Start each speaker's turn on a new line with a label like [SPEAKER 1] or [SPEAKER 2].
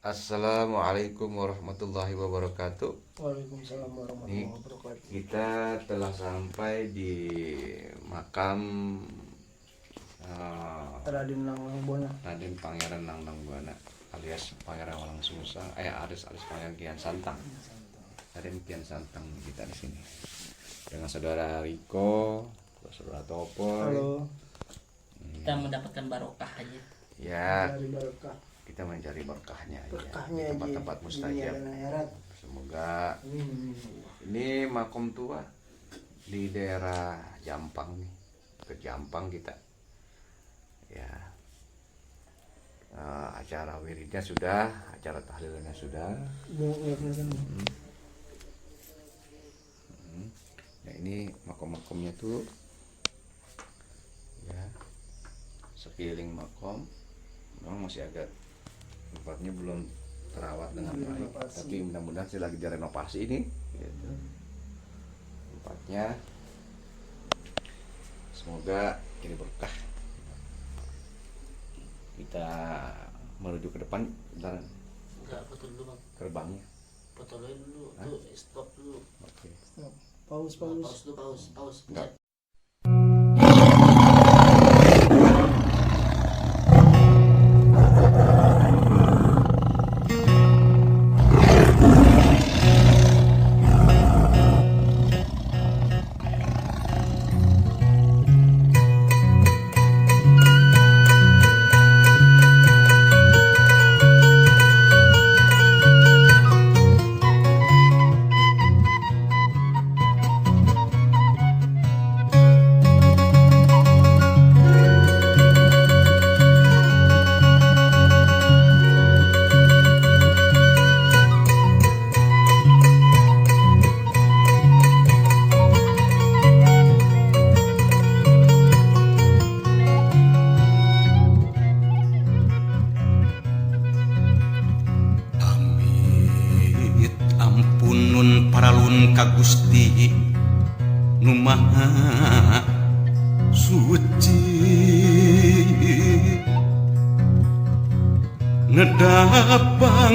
[SPEAKER 1] Assalamualaikum warahmatullahi wabarakatuh.
[SPEAKER 2] Waalaikumsalam warahmatullahi wabarakatuh.
[SPEAKER 1] Kita telah sampai di makam
[SPEAKER 2] Raden Langlang Buana.
[SPEAKER 1] Raden Pangeran Langlang Buana alias Pangeran Walangsungsang, alias Pangeran Kian Santang. Raden Kian Santang kita di sini dengan saudara Riko, saudara Topoy.
[SPEAKER 2] Halo.
[SPEAKER 3] Kita mendapatkan barokah aja.
[SPEAKER 1] Ya.
[SPEAKER 2] Dari barokah.
[SPEAKER 1] Kita mencari berkahnya
[SPEAKER 2] Berkahnya
[SPEAKER 1] di tempat-tempat mustajab. Semoga ini makom tua di daerah Jampang nih. Ke Jampang kita. Ya. Acara wiridnya sudah, acara tahlilnya sudah. Nah, ini makom-makomnya tuh. Ya. Sekeliling makom memang masih agak tempatnya belum terawat dengan baik, tapi mudah-mudahan sih lagi direnovasi ini gitu. Tempatnya semoga ini berkah. Kita menuju ke depan dan
[SPEAKER 3] Foto dulu bang.
[SPEAKER 1] gerbangnya.
[SPEAKER 3] Foto dulu. Tuh stop dulu.
[SPEAKER 1] Oke.
[SPEAKER 2] Paus.
[SPEAKER 3] Paus.
[SPEAKER 1] Enggak.
[SPEAKER 4] Ampunun paralun ka Gusti nu Maha Suci, nedapang